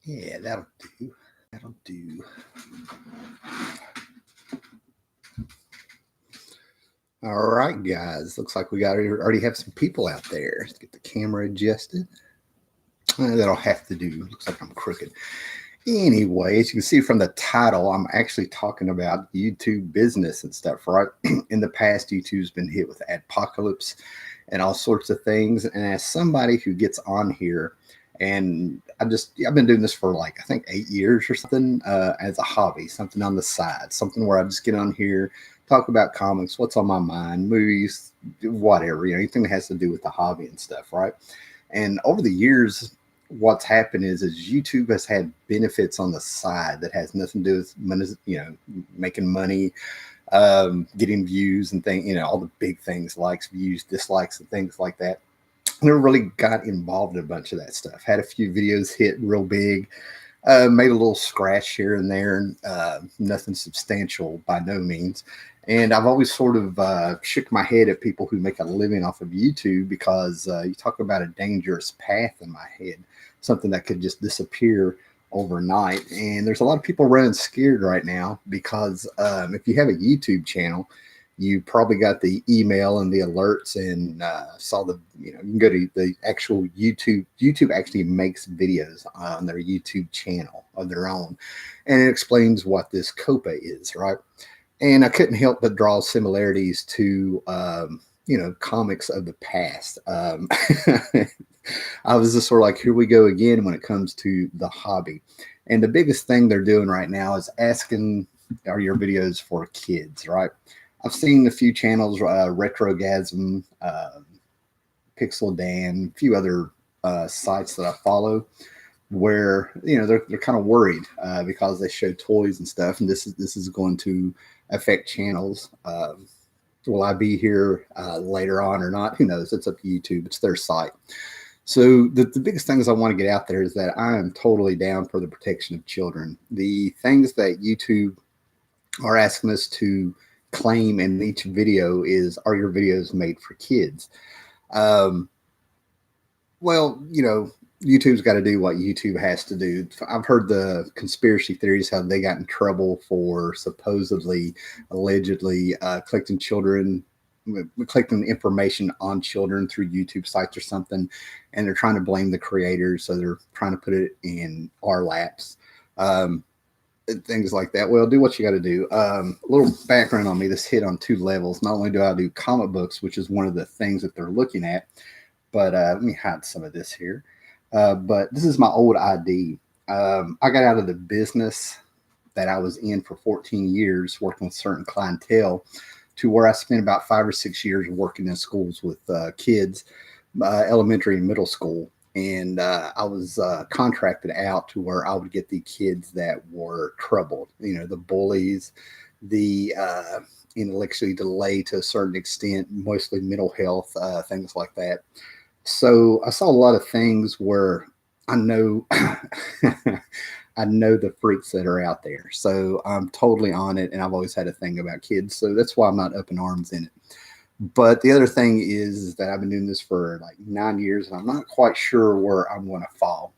Yeah, that'll do. That'll do. All right, guys. Looks like we already have some people out there. Let's get the camera adjusted. That'll have to do. Looks like I'm crooked. Anyway, as you can see from the title, I'm actually talking about YouTube business and stuff, right? In the past, YouTube's been hit with adpocalypse and all sorts of things. And as somebody who gets on here, and I've been doing this for like, I think 8 years or something, as a hobby, something on the side, something where I just get on here, talk about comics, what's on my mind, movies, whatever, anything that has to do with the hobby and stuff, right? And over the years, what's happened is YouTube has had benefits on the side that has nothing to do with money, making money, getting views and things, all the big things, likes, views, dislikes, and things like that. Never really got involved in a bunch of that stuff. Had a few videos hit real big, made a little scratch here and there, nothing substantial by no means. And I've always sort of shook my head at people who make a living off of YouTube because you talk about a dangerous path in my head, something that could just disappear overnight. And there's a lot of people running scared right now because if you have a YouTube channel, you probably got the email and the alerts and saw you can go to the actual YouTube. YouTube actually makes videos on their YouTube channel of their own. And it explains what this COPPA is, right? And I couldn't help but draw similarities to, comics of the past. I was just sort of like, here we go again when it comes to the hobby. And the biggest thing they're doing right now is asking, are your videos for kids, right? I've seen a few channels, Retrogasm, Pixel Dan, a few other sites that I follow where, they're kind of worried because they show toys and stuff. And this is going to affect channels. Will I be here later on or not? Who knows? It's up to YouTube. It's their site. So the biggest things I want to get out there is that I am totally down for the protection of children. The things that YouTube are asking us to claim in each video is, are your videos made for kids? Well, YouTube's got to do what YouTube has to do. I've heard the conspiracy theories, how they got in trouble for supposedly, allegedly collecting information on children through YouTube sites or something. And they're trying to blame the creators. So they're trying to put it in our laps. Things like that. Well, do what you got to do. A little background on me. This hit on 2 levels. Not only do I do comic books, which is one of the things that they're looking at, but let me hide some of this here. But this is my old ID. I got out of the business that I was in for 14 years, working with certain clientele, to where I spent about 5 or 6 years working in schools with kids, elementary and middle school. And I was contracted out to where I would get the kids that were troubled, the bullies, the intellectually delayed to a certain extent, mostly mental health, things like that. So I saw a lot of things where I know I know the freaks that are out there. So I'm totally on it, and I've always had a thing about kids. So that's why I'm not up in arms in it. But the other thing is that I've been doing this for like 9 years, and I'm not quite sure where I'm going to fall.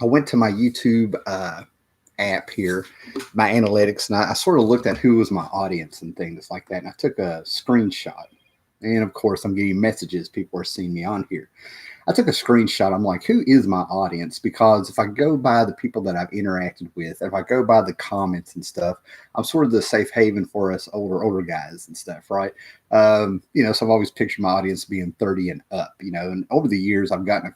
I went to my YouTube app here, my analytics, and I sort of looked at who was my audience and things like that. And I took a screenshot. And of course, I'm getting messages. People are seeing me on here. I took a screenshot. I'm like, who is my audience? Because if I go by the people that I've interacted with, if I go by the comments and stuff, I'm sort of the safe haven for us older guys and stuff, right? So I've always pictured my audience being 30 and up, and over the years, I've gotten a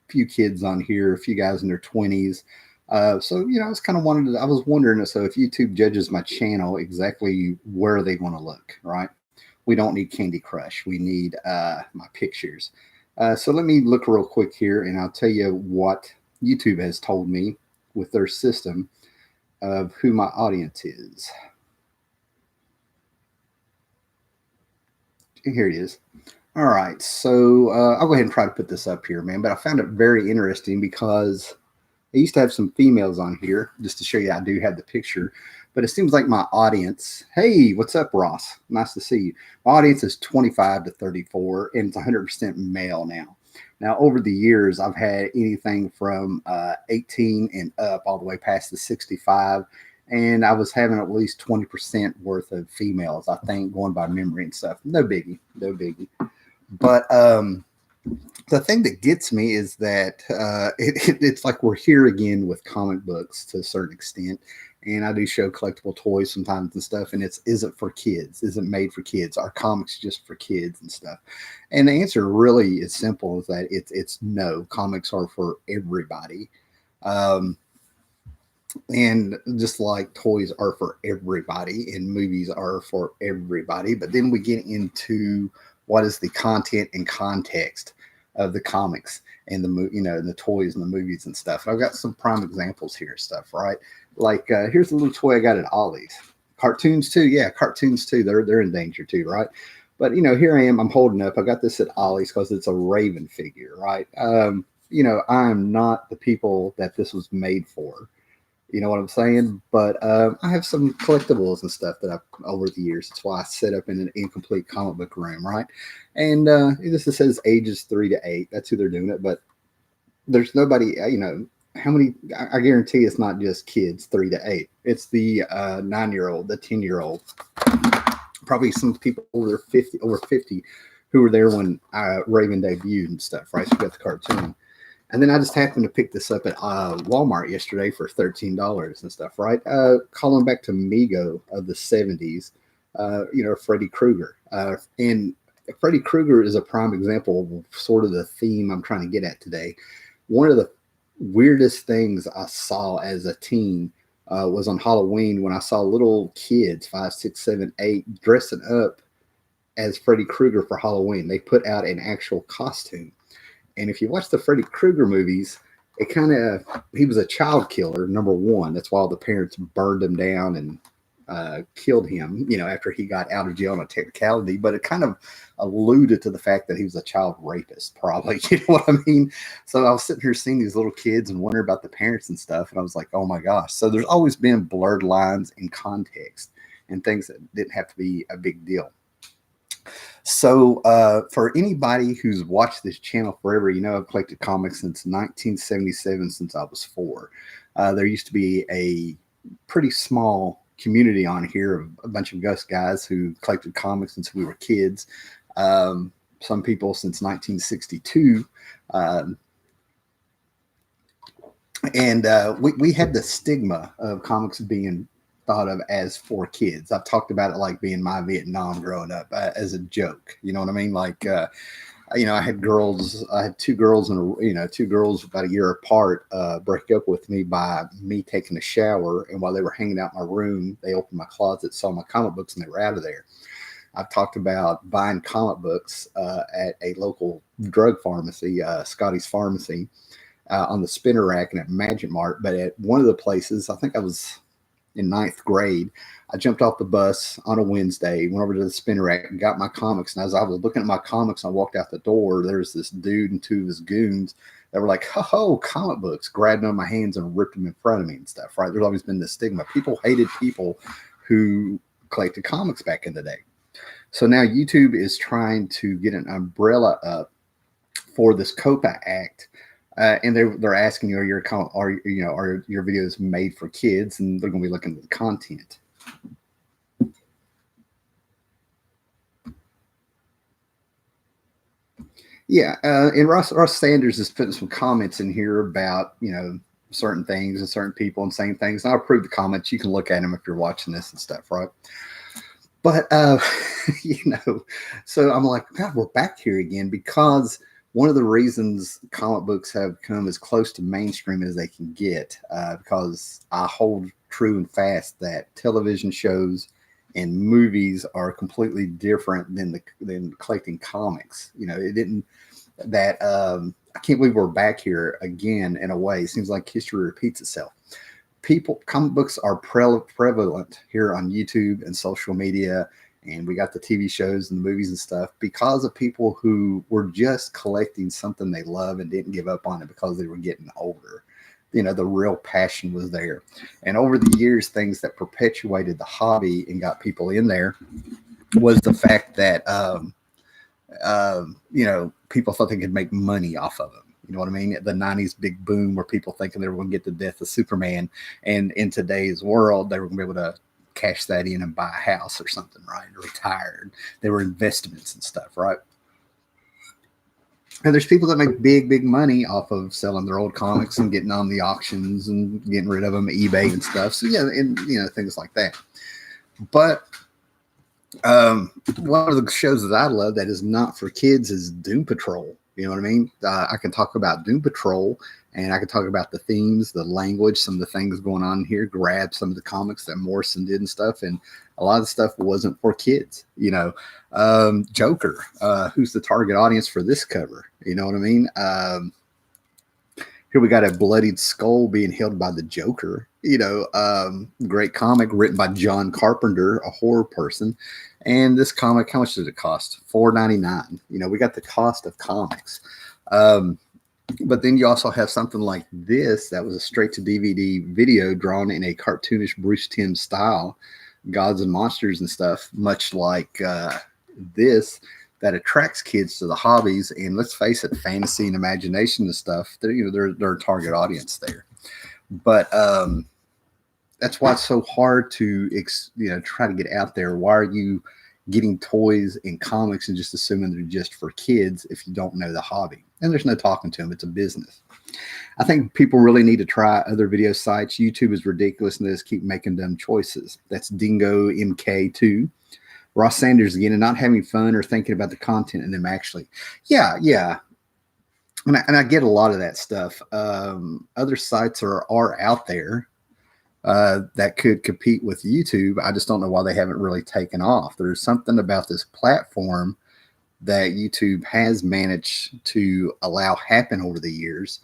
few kids on here, a few guys in their 20s. I was kind of I was wondering, so if YouTube judges my channel, exactly where they want to look, right? We don't need Candy Crush. We need my pictures. So let me look real quick here, and I'll tell you what YouTube has told me with their system of who my audience is. Here it is. All right, so I'll go ahead and try to put this up here, man. But I found it very interesting because I used to have some females on here, just to show you I do have the picture. But it seems like my audience, hey, what's up, Ross? Nice to see you. My audience is 25 to 34, and it's 100% male now. Now, over the years, I've had anything from 18 and up all the way past the 65. And I was having at least 20% worth of females, I think, going by memory and stuff. No biggie, no biggie. But the thing that gets me is that it's like we're here again with comic books to a certain extent. And I do show collectible toys sometimes and stuff, and it's isn't for kids, isn't made for kids. Are comics just for kids and stuff? And the answer really is simple: is that it's no. Comics are for everybody, um, and just like toys are for everybody, and movies are for everybody. But then we get into what is the content and context of the comics and and the toys and the movies and stuff. And I've got some prime examples here, stuff, right? Like here's a little toy I got at Ollie's. Cartoons too, yeah, cartoons too. They're in danger too, right? But here I am. I'm holding up. I got this at Ollie's because it's a Raven figure, right? I'm not the people that this was made for. You know what I'm saying? But I have some collectibles and stuff that I've over the years. That's why I set up in an incomplete comic book room, right? And this says ages 3 to 8. That's who they're doing it. But there's nobody, how many? I guarantee it's not just kids 3 to 8. It's the 9-year-old, the 10-year-old, probably some people over 50 who were there when Raven debuted and stuff, right? So you got the cartoon. And then I just happened to pick this up at Walmart yesterday for $13 and stuff, right? Calling back to Mego of the 70s, Freddy Krueger. And Freddy Krueger is a prime example of sort of the theme I'm trying to get at today. One of the weirdest things I saw as a teen was on Halloween when I saw little kids, 5, 6, 7, 8, dressing up as Freddy Krueger for Halloween. They put out an actual costume. And if you watch the Freddy Krueger movies, he was a child killer, number one. That's why all the parents burned him down and killed him, after he got out of jail on a technicality. But it kind of alluded to the fact that he was a child rapist, probably. You know what I mean? So I was sitting here seeing these little kids and wondering about the parents and stuff. And I was like, oh my gosh. So there's always been blurred lines in context and things that didn't have to be a big deal. So for anybody who's watched this channel forever, I've collected comics since 1977, since I was 4. There used to be a pretty small community on here of a bunch of us guys who collected comics since we were kids. Some people since 1962. We had the stigma of comics being thought of as for kids. I've talked about it like being my Vietnam growing up as a joke. You know what I mean? Like, I had 2 girls and 2 girls about a year apart break up with me by me taking a shower. And while they were hanging out in my room, they opened my closet, saw my comic books, and they were out of there. I've talked about buying comic books at a local drug pharmacy, Scotty's Pharmacy, on the spinner rack and at Magic Mart. But at one of the places, I think I was in 9th grade, I jumped off the bus on a Wednesday, went over to the spinner rack and got my comics. And as I was looking at my comics, I walked out the door. There's this dude and 2 of his goons that were like, ho, comic books, grabbed them on my hands and ripped them in front of me and stuff, right? There's always been this stigma. People hated people who collected comics back in the day. So now YouTube is trying to get an umbrella up for this COPPA Act. And they're asking you, are your videos made for kids? And they're going to be looking at the content. Yeah, and Ross Sanders is putting some comments in here about certain things and certain people and saying things. And I'll approve the comments. You can look at them if you're watching this and stuff, right? But so I'm like, God, we're back here again, because one of the reasons comic books have come as close to mainstream as they can get, because I hold true and fast that television shows and movies are completely different than collecting comics. It didn't that I can't believe we're back here again in a way. It seems like history repeats itself. Comic books are prevalent here on YouTube and social media. And we got the TV shows and the movies and stuff because of people who were just collecting something they love and didn't give up on it because they were getting older. The real passion was there. And over the years, things that perpetuated the hobby and got people in there was the fact that You know, people thought they could make money off of them. You know what I mean? The 90s big boom where people thinking they were going to get the death of Superman. And in today's world, they were going to be able to cash that in and buy a house or something, right? Retired. They were investments and stuff, right? And there's people that make big, big money off of selling their old comics and getting on the auctions and getting rid of them, eBay and stuff. So, yeah, and, you know, things like that. But one of the shows that I love that is not for kids is Doom Patrol. You know what I mean? I can talk about Doom Patrol, and I can talk about the themes, the language, some of the things going on here, grab some of the comics that Morrison did and stuff. And a lot of the stuff wasn't for kids, you know. Joker, who's the target audience for this cover? You know what I mean? Here we got a bloodied skull being held by the Joker. You know, great comic written by John Carpenter, a horror person. And this comic, how much did it cost? $4.99. You know, we got the cost of comics. But then you also have something like this that was a straight to DVD video drawn in a cartoonish Bruce Timm style, gods and monsters and stuff, much like this, that attracts kids to the hobbies. And let's face it, fantasy and imagination and stuff, they're a target audience there. But that's why it's so hard to try to get out there. Why are you getting toys and comics and just assuming they're just for kids if you don't know the hobby? And there's no talking to them. It's a business. I think people really need to try other video sites. YouTube is ridiculous and they just keep making dumb choices. That's Dingo MK2. Ross Sanders again, and not having fun or thinking about the content and them actually. Yeah. And I get a lot of that stuff. Other sites are out there that could compete with YouTube. I just don't know why they haven't really taken off. There's something about this platform that YouTube has managed to allow happen over the years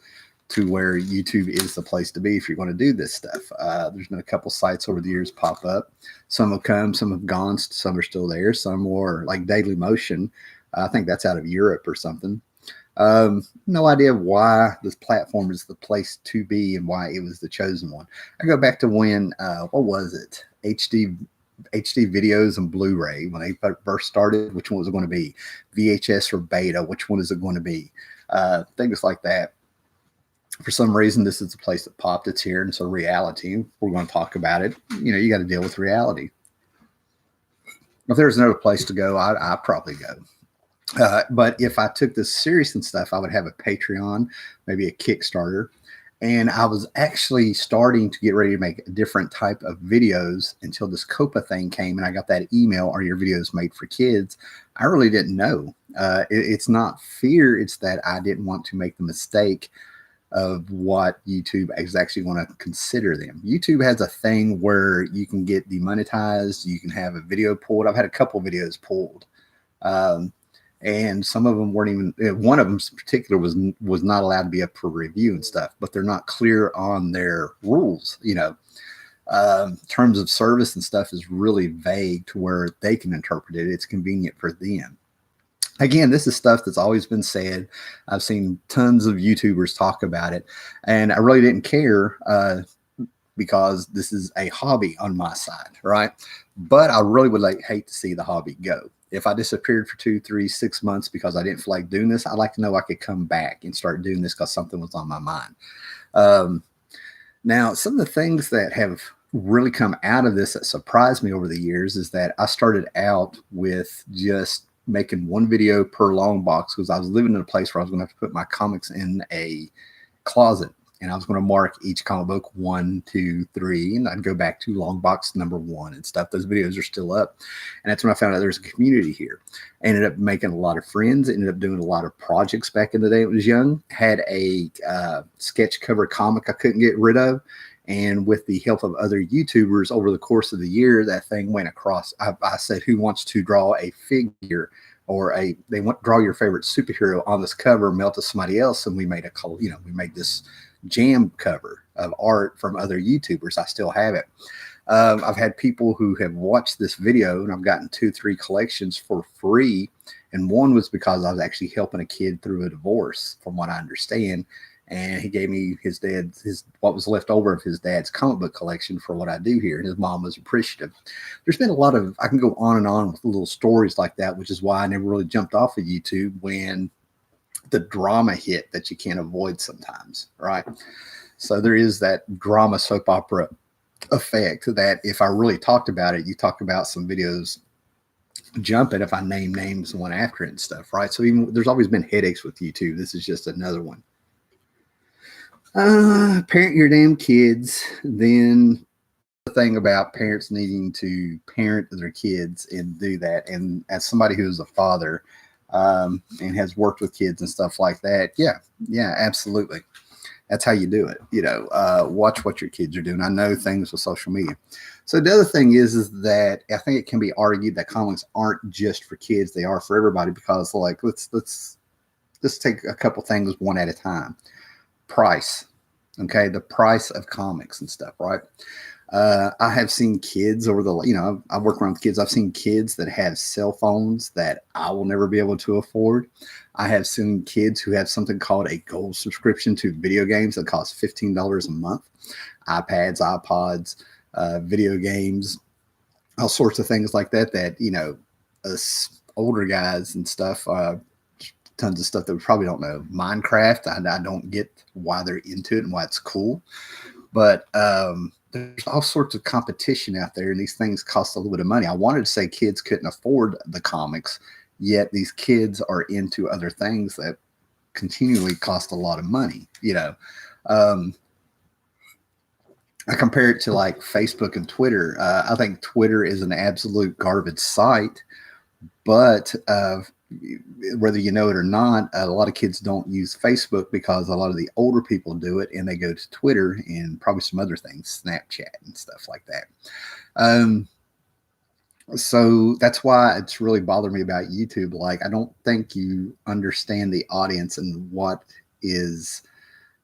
to where YouTube is the place to be if you're going to do this stuff. There's been a couple sites over the years pop up. Some have come, some have gone, some are still there. Some more like Daily Motion. I think that's out of Europe or something. No idea why this platform is the place to be and why it was the chosen one. I go back to when, what was it? HD videos and Blu-ray, when they first started, which one was it going to be? VHS or beta? Which one is it going to be? Things like that. For some reason, this is the place that popped. It's here, and it's a reality. We're going to talk about it. You know, you got to deal with reality. If there's another place to go, I'd probably go. But if I took this serious and stuff, I would have a Patreon, maybe a Kickstarter. And I was actually starting to get ready to make a different type of videos until this COPPA thing came. And I got that email, are your videos made for kids? I really didn't know. It's not fear. It's that I didn't want to make the mistake of what YouTube is actually going to consider them. YouTube has a thing where you can get demonetized. You can have a video pulled. I've had a couple videos pulled. And some of them weren't even, one of them in particular was not allowed to be up for review and stuff, but they're not clear on their rules. You know, terms of service and stuff is really vague to where they can interpret it. It's convenient for them. Again, this is stuff that's always been said. I've seen tons of YouTubers talk about it, and I really didn't care because this is a hobby on my side, right? But I really would hate to see the hobby go. If I disappeared for 2, 3, 6 months because I didn't feel like doing this, I'd like to know I could come back and start doing this because something was on my mind. Now, some of the things that have really come out of this that surprised me over the years is that I started out with just making one video per long box because I was living in a place where I was going to have to put my comics in a closet. And I was going to mark each comic book 1, 2, 3, and I'd go back to long box number 1 and stuff. Those videos are still up. And that's when I found out there's a community here. I ended up making a lot of friends, ended up doing a lot of projects back in the day when I was young. Had a sketch cover comic I couldn't get rid of. And with the help of other YouTubers over the course of the year, that thing went across. I said, who wants to draw a figure or they want to draw your favorite superhero on this cover, mail to somebody else. And we made we made this jam cover of art from other YouTubers. I still have it. I've had people who have watched this video and I've gotten 2, 3 collections for free. And one was because I was actually helping a kid through a divorce, from what I understand. and he gave me his what was left over of his dad's comic book collection for what I do here. And his mom was appreciative. There's been a lot of, I can go on and on with little stories like that, which is why I never really jumped off of YouTube when the drama hit that you can't avoid sometimes, right? So there is that drama soap opera effect that if I really talked about it, you talk about some videos jumping if I name names one after it and stuff, right? So even there's always been headaches with YouTube. This is just another one. Parent your damn kids. Then the thing about parents needing to parent their kids and do that. And as somebody who is a father and has worked with kids and stuff like that, yeah, absolutely. That's how you do it. Watch what your kids are doing. I know things with social media. So the other thing is that I think it can be argued that comics aren't just for kids; they are for everybody. Because like let's take a couple things one at a time. Price, okay, the price of comics and stuff, right? I have seen kids over the, I work around kids. I've seen kids that have cell phones that I will never be able to afford. I have seen kids who have something called a gold subscription to video games that cost $15 a month, iPads, iPods, video games, all sorts of things like that, us older guys and stuff, tons of stuff that we probably don't know. Minecraft, I don't get why they're into it and why it's cool. But there's all sorts of competition out there, and these things cost a little bit of money. I wanted to say kids couldn't afford the comics, yet these kids are into other things that continually cost a lot of money. I compare it to like Facebook and Twitter. I think Twitter is an absolute garbage site, but whether you know it or not, a lot of kids don't use Facebook because a lot of the older people do it, and they go to Twitter and probably some other things, Snapchat and stuff like that. So that's why it's really bothered me about YouTube. Like, I don't think you understand the audience and what is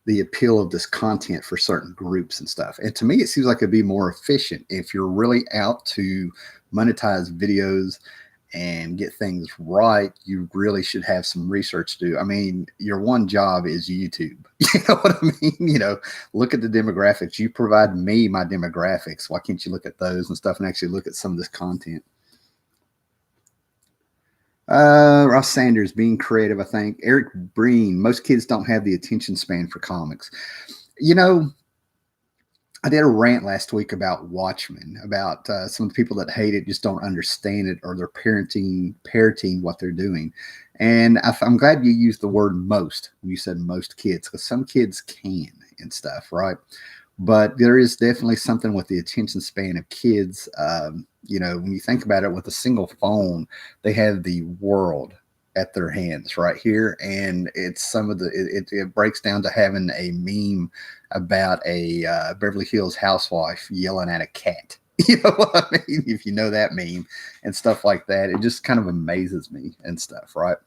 the appeal of this content for certain groups and stuff. And to me, it seems like it'd be more efficient if you're really out to monetize videos and get things right. You really should have some research to do. I mean, your one job is YouTube. You know what I mean? Look at the demographics. You provide me my demographics. Why can't you look at those and stuff and actually look at some of this content? Ross Sanders, being creative, I think. Eric Breen, most kids don't have the attention span for comics. I did a rant last week about Watchmen, about some of the people that hate it just don't understand it, or they're parroting what they're doing. And I'm glad you used the word most when you said most kids, because some kids can and stuff, right? But there is definitely something with the attention span of kids. When you think about it, with a single phone, they have the world at their hands right here, and it's it breaks down to having a meme about a Beverly Hills housewife yelling at a cat. You know what I mean? If you know that meme and stuff like that, it just kind of amazes me and stuff, right?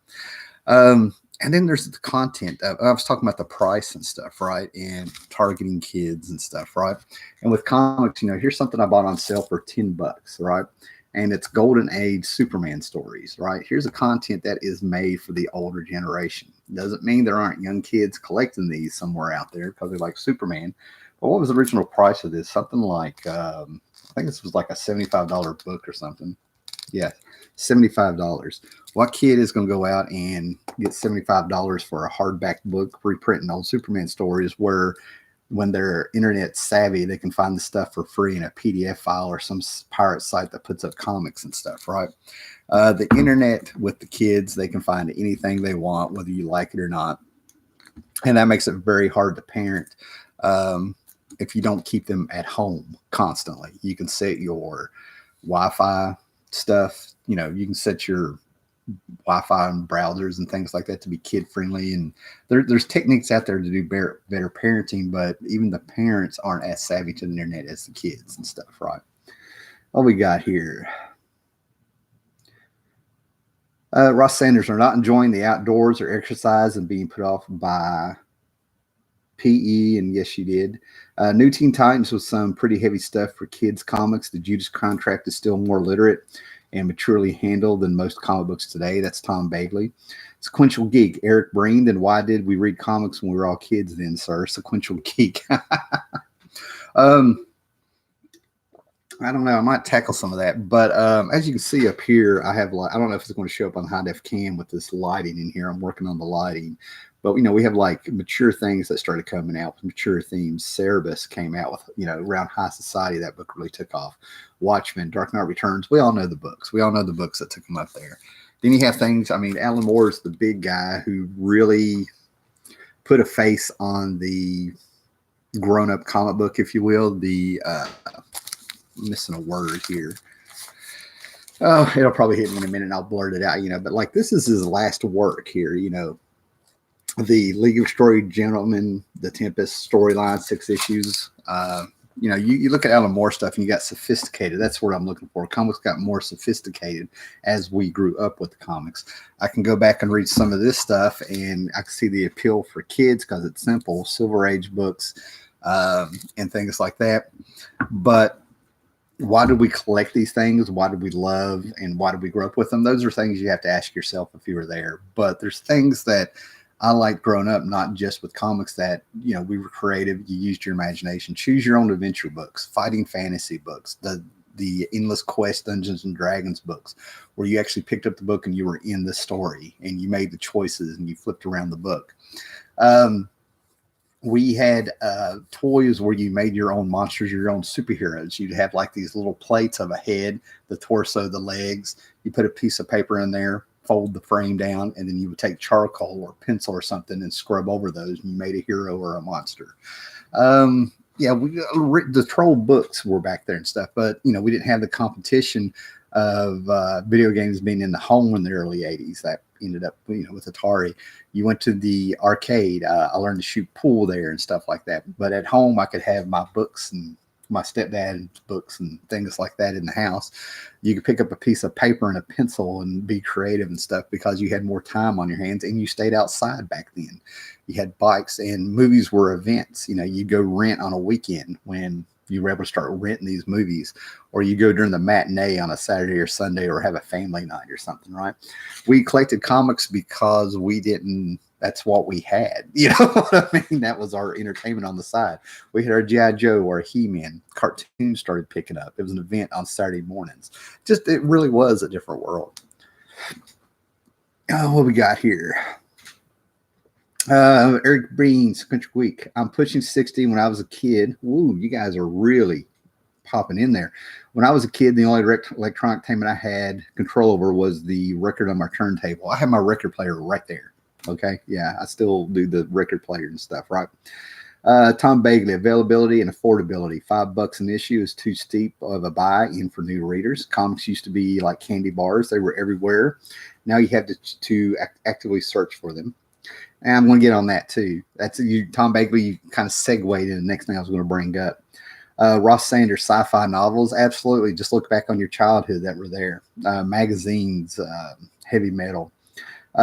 And then there's the content. I was talking about the price and stuff, right? And targeting kids and stuff, right? And with comics, here's something I bought on sale for $10, right? And it's Golden Age Superman stories, right? Here's a content that is made for the older generation. Doesn't mean there aren't young kids collecting these somewhere out there because they like Superman. But what was the original price of this? Something like, I think this was like a $75 book or something. Yeah, $75. What kid is going to go out and get $75 for a hardback book reprinting old Superman stories where, when they're internet savvy, they can find the stuff for free in a PDF file or some pirate site that puts up comics and stuff, right? The internet with the kids, they can find anything they want, whether you like it or not. And that makes it very hard to parent if you don't keep them at home constantly. You can set your Wi-Fi stuff, you can set your Wi-Fi and browsers and things like that to be kid friendly, and there's techniques out there to do better parenting, but even the parents aren't as savvy to the internet as the kids and stuff, right? What we got here? Ross Sanders are not enjoying the outdoors or exercise and being put off by PE, and yes, you did. New Teen Titans was some pretty heavy stuff for kids comics. The Judas Contract is still more literate and maturely handled than most comic books today. That's Tom Bagley. Sequential Geek, Eric Breen. Then why did we read comics when we were all kids then, sir? Sequential Geek. um, I don't know. I might tackle some of that, but as you can see up here, I have like, I don't know if it's going to show up on high def cam with this lighting in here. I'm working on the lighting, but we have like mature things that started coming out with mature themes. Cerebus came out with around High Society. That book really took off. Watchmen, Dark Knight Returns. We all know the books. We all know the books that took them up there. Then you have things. I mean, Alan Moore is the big guy who really put a face on the grown-up comic book, if you will. The missing a word here. Oh, it'll probably hit me in a minute and I'll blurt it out, but like this is his last work here, the League of Extraordinary Gentlemen, the Tempest storyline, 6 issues. You look at Alan Moore stuff and you got sophisticated. That's what I'm looking for. Comics got more sophisticated as we grew up with the comics. I can go back and read some of this stuff and I can see the appeal for kids because it's simple, Silver Age books and things like that. But why did we collect these things? Why did we love and why did we grow up with them? Those are things you have to ask yourself if you were there. But there's things that I like growing up, not just with comics that, we were creative. You used your imagination, choose your own adventure books, fighting fantasy books, the Endless Quest Dungeons and Dragons books, where you actually picked up the book and you were in the story and you made the choices and you flipped around the book. We had toys where you made your own monsters, your own superheroes. You'd have like these little plates of a head, the torso, the legs. You put a piece of paper in there, fold the frame down, and then you would take charcoal or pencil or something and scrub over those, and you made a hero or a monster. The troll books were back there and stuff, but we didn't have the competition of video games being in the home in the early 80s. That ended up with Atari. You went to the arcade. I learned to shoot pool there and stuff like that, but at home I could have my books and my stepdad's books and things like that in the house. You could pick up a piece of paper and a pencil and be creative and stuff because you had more time on your hands and you stayed outside back then. You had bikes and movies were events. You'd go rent on a weekend when you were able to start renting these movies, or you go during the matinee on a Saturday or Sunday or have a family night or something, right? We collected comics because that's what we had. You know what I mean? That was our entertainment on the side. We had our G.I. Joe or He-Man. Cartoons started picking up. It was an event on Saturday mornings. It really was a different world. Oh, what we got here? Eric Breen's Country Week. I'm pushing 60 when I was a kid. Ooh, you guys are really popping in there. When I was a kid, the only electronic entertainment I had control over was the record on my turntable. I had my record player right there. Okay. Yeah. I still do the record player and stuff, right? Tom Bagley, availability and affordability. $5 an issue is too steep of a buy in for new readers. Comics used to be like candy bars. They were everywhere. Now you have to actively search for them. And I'm going to get on that too. That's you, Tom Bagley. You kind of segued into the next thing I was going to bring up. Ross Sanders, sci-fi novels. Absolutely. Just look back on your childhood that were there. Magazines, heavy metal.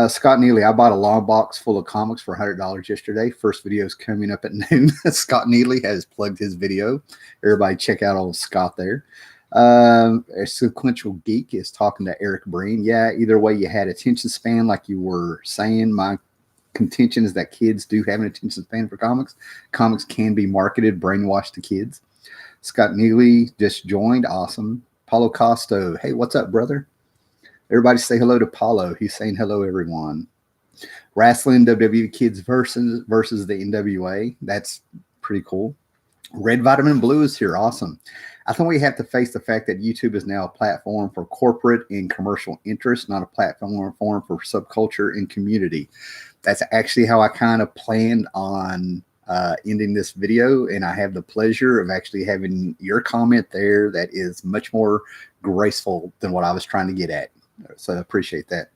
Scott Neely, I bought a long box full of comics for $100 yesterday. First video is coming up at noon. Scott Neely has plugged his video. Everybody check out old Scott there. Sequential Geek is talking to Eric Breen. Yeah, either way, you had attention span like you were saying. My contention is that kids do have an attention span for comics. Comics can be marketed, brainwashed to kids. Scott Neely just joined. Awesome. Paulo Costo. Hey, what's up, brother? Everybody say hello to Paulo. He's saying hello, everyone. Wrestling WWE Kids versus the NWA. That's pretty cool. Red Vitamin Blue is here. Awesome. I think we have to face the fact that YouTube is now a platform for corporate and commercial interests, not a platform for subculture and community. That's actually how I kind of planned on ending this video, and I have the pleasure of actually having your comment there that is much more graceful than what I was trying to get at. So I appreciate that.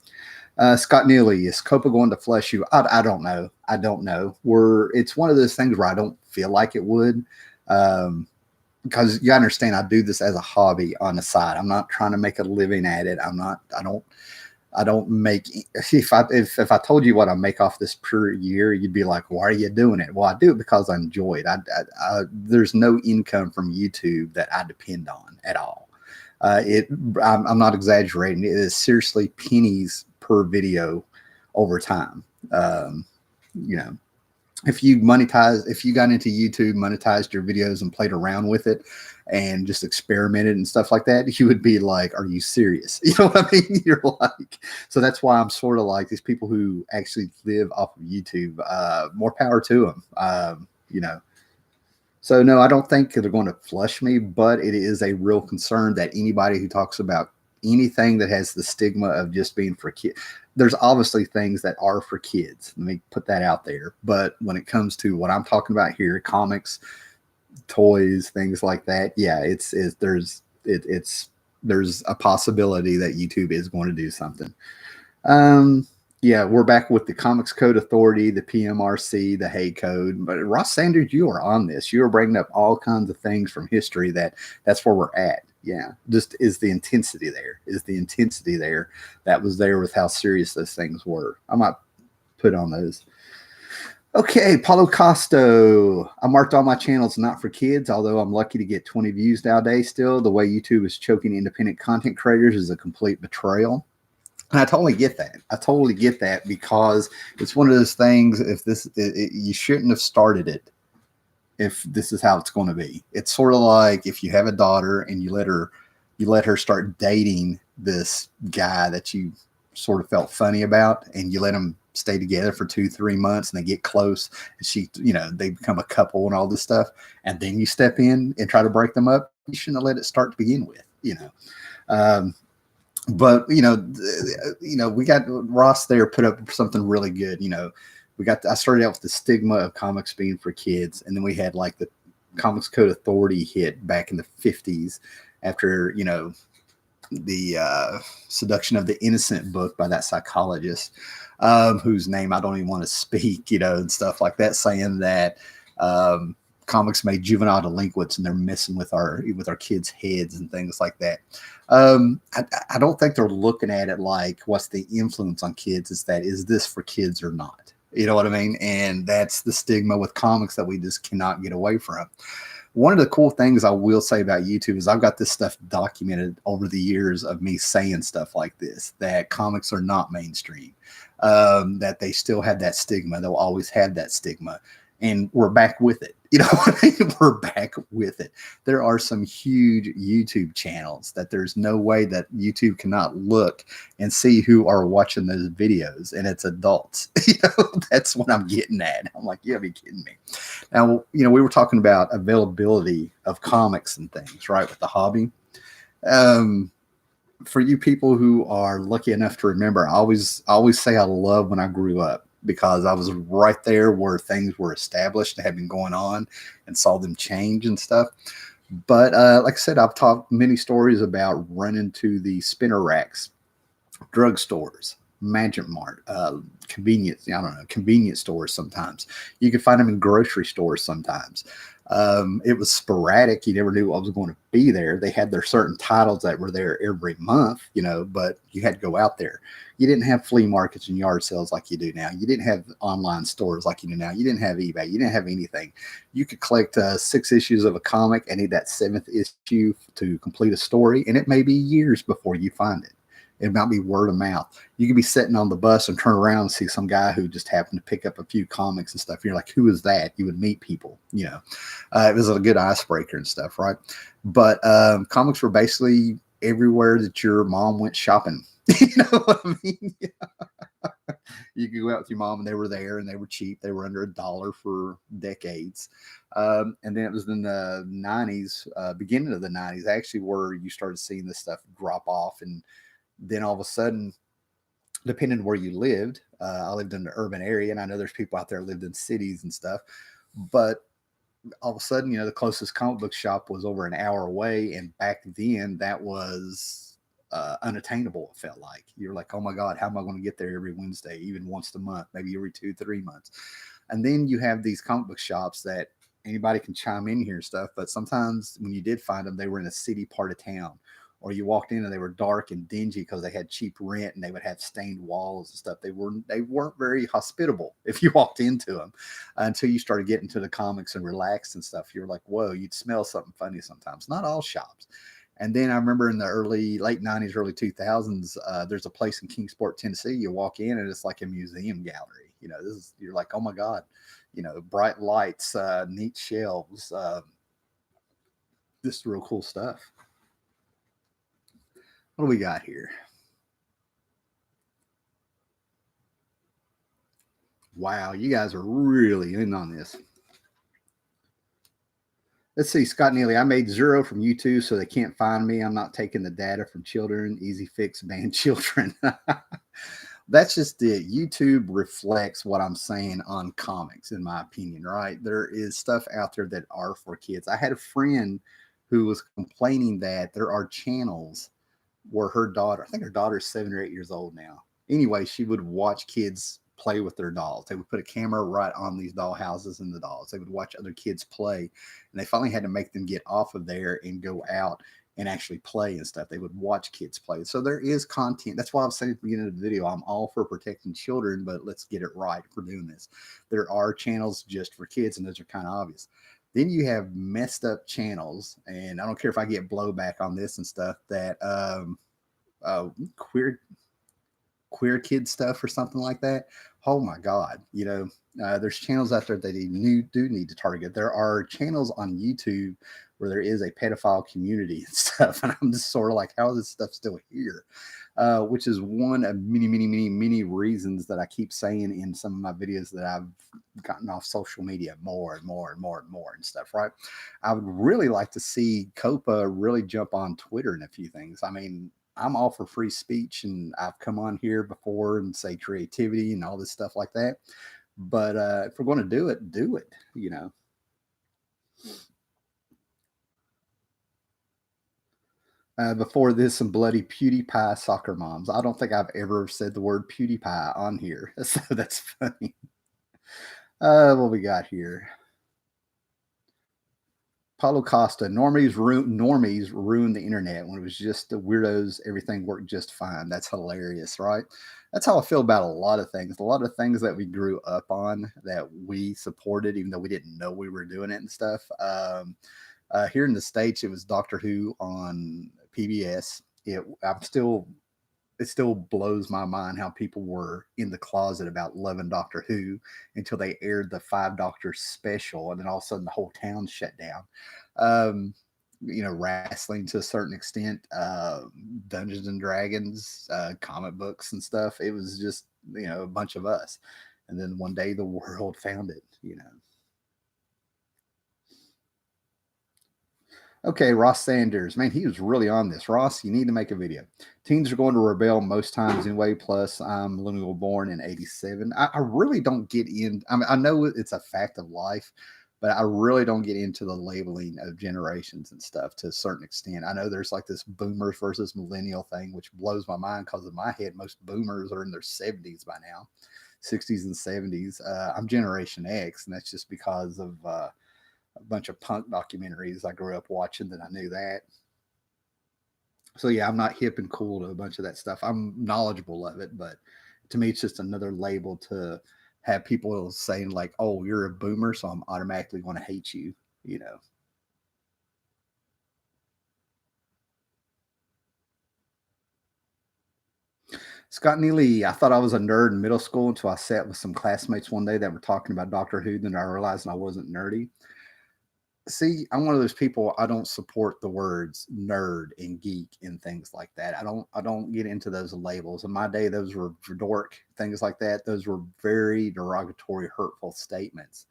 Scott Neely, is COPPA going to flush you? I don't know. I don't know. It's one of those things where I don't feel like it would. Because you understand, I do this as a hobby on the side. I'm not trying to make a living at it. I don't make, if I told you what I make off this per year, you'd be like, why are you doing it? Well, I do it because I enjoy it. There's no income from YouTube that I depend on at all. I'm not exaggerating. It is seriously pennies per video over time. You know, if you got into YouTube, monetized your videos and played around with it and just experimented and stuff like that, you would be like, are you serious? You know what I mean? You're like, so that's why I'm sort of like these people who actually live off of YouTube, more power to them. You know, so no, I don't think they're going to flush me, but it is a real concern that anybody who talks about anything that has the stigma of just being for kids, there's obviously things that are for kids. Let me put that out there. But when it comes to what I'm talking about here, comics, toys, things like that, yeah, there's a possibility that YouTube is going to do something. Um, yeah, we're back with the Comics Code Authority, the PMRC, the Hay Code. But Ross Sanders, you are on this. You are bringing up all kinds of things from history that's where we're at. Yeah, just is the intensity there? Is the intensity there that was there with how serious those things were? I might put on those. Okay, Paulo Costo. I marked all my channels not for kids, although I'm lucky to get 20 views nowadays still. The way YouTube is choking independent content creators is a complete betrayal. And I totally get that. I totally get that because it's one of those things. If you shouldn't have started it if this is how it's going to be. It's sort of like if you have a daughter and you let her start dating this guy that you sort of felt funny about, and you let them stay together for 2-3 months and they get close and they become a couple and all this stuff. And then you step in and try to break them up. You shouldn't have let it start to begin with, but we got Ross there put up something really good. I started out with the stigma of comics being for kids, and then we had like the Comics Code Authority hit back in the 50s after the Seduction of the Innocent book by that psychologist, whose name I don't even want to speak, and stuff like that, saying that comics made juvenile delinquents and they're messing with our kids' heads and things like that. I don't think they're looking at it like what's the influence on kids. Is this for kids or not? You know what I mean? And that's the stigma with comics that we just cannot get away from. One of the cool things I will say about YouTube is I've got this stuff documented over the years of me saying stuff like this, that comics are not mainstream, that they still have that stigma. They'll always have that stigma. And we're back with it. You know what I mean? We're back with it. There are some huge YouTube channels that there's no way that YouTube cannot look and see who are watching those videos, and it's adults. That's what I'm getting at. I'm like, you gotta be kidding me. Now, we were talking about availability of comics and things, right, with the hobby. For you people who are lucky enough to remember, I always say I love when I grew up, because I was right there where things were established and had been going on and saw them change and stuff. But like I said, I've talked many stories about running to the spinner racks, drugstores, Magic Mart, convenience stores sometimes. You could find them in grocery stores sometimes. It was sporadic. You never knew what was going to be there. They had their certain titles that were there every month, but you had to go out there. You didn't have flea markets and yard sales like you do now. You didn't have online stores like you do now. You didn't have eBay. You didn't have anything. You could collect 6 issues of a comic and need that 7th issue to complete a story, and it may be years before you find it. It might be word of mouth. You could be sitting on the bus and turn around and see some guy who just happened to pick up a few comics and stuff. You're like, who is that? You would meet people, it was a good icebreaker and stuff, right? But comics were basically everywhere that your mom went shopping. You know what I mean? You could go out with your mom and they were there and they were cheap. They were under $1 for decades. And then it was in the 90s, beginning of the 90s, actually, where you started seeing this stuff drop off. And then all of a sudden, depending on where you lived, I lived in the urban area, and I know there's people out there that lived in cities and stuff, but all of a sudden, the closest comic book shop was over an hour away. And back then that was unattainable. It felt like you're like, oh my God, how am I going to get there every Wednesday, even once a month, maybe every 2-3 months? And then you have these comic book shops that anybody can chime in here and stuff. But sometimes when you did find them, they were in a city part of town, or you walked in and they were dark and dingy because they had cheap rent and they would have stained walls and stuff. They weren't very hospitable if you walked into them until you started getting to the comics and relaxed and stuff. You're like, whoa, you'd smell something funny sometimes. Not all shops. And then I remember in the late 90s, early 2000s, there's a place in Kingsport, Tennessee. You walk in and it's like a museum gallery. You're like, oh my God, bright lights, neat shelves, this is real cool stuff. What do we got here? Wow, you guys are really in on this. Let's see, Scott Neely. I made 0 from YouTube, so they can't find me. I'm not taking the data from children. Easy fix, ban children. That's just it. YouTube reflects what I'm saying on comics, in my opinion, right? There is stuff out there that are for kids. I had a friend who was complaining that there are channels where her daughter, I think her daughter's 7 or 8 years old now. Anyway, she would watch kids play with their dolls. They would put a camera right on these doll houses and the dolls. They would watch other kids play, and they finally had to make them get off of there and go out and actually play and stuff. They would watch kids play. So there is content. That's why I was saying at the beginning of the video, I'm all for protecting children, but let's get it right for doing this. There are channels just for kids, and those are kind of obvious. Then you have messed up channels, and I don't care if I get blowback on this and stuff, that queer kid stuff or something like that. Oh my God, there's channels out there that you do need to target. There are channels on YouTube where there is a pedophile community and stuff, and I'm just sort of like, how is this stuff still here? Which is one of many, many, many, many reasons that I keep saying in some of my videos that I've gotten off social media more and more and more and more and stuff, right? I would really like to see COPPA really jump on Twitter and a few things. I mean, I'm all for free speech, and I've come on here before and say creativity and all this stuff like that. But if we're going to do it, do it, before this, some bloody PewDiePie soccer moms. I don't think I've ever said the word PewDiePie on here, so that's funny. What we got here? Paulo Costa. Normies ruined the internet when it was just the weirdos. Everything worked just fine. That's hilarious, right? That's how I feel about a lot of things. A lot of things that we grew up on that we supported, even though we didn't know we were doing it and stuff. Here in the States, it was Doctor Who on PBS. It still blows my mind how people were in the closet about loving Doctor Who until they aired the Five Doctors special, and then all of a sudden the whole town shut down. Um, wrestling to a certain extent, Dungeons and Dragons, comic books and stuff. It was just, a bunch of us. And then one day the world found it. Okay, Ross Sanders. Man, he was really on this. Ross, you need to make a video. Teens are going to rebel most times anyway. Plus, I'm millennial born in 87. I really don't get in. I mean, I know it's a fact of life, but I really don't get into the labeling of generations and stuff to a certain extent. I know there's like this boomers versus millennial thing, which blows my mind because in my head, most boomers are in their 70s by now, 60s and 70s. I'm Generation X, and that's just because of a bunch of punk documentaries I grew up watching that I knew that. So yeah, I'm not hip and cool to a bunch of that stuff. I'm knowledgeable of it, but to me, it's just another label to have people saying like, "Oh, you're a boomer, so I'm automatically going to hate you." You know. Scott Neely, I thought I was a nerd in middle school until I sat with some classmates one day that were talking about Doctor Who. Then I realized I wasn't nerdy. See, I'm one of those people. I don't support the words nerd and geek and things like that. I don't get into those labels. In my day, those were dork things like that. Those were very derogatory, hurtful statements.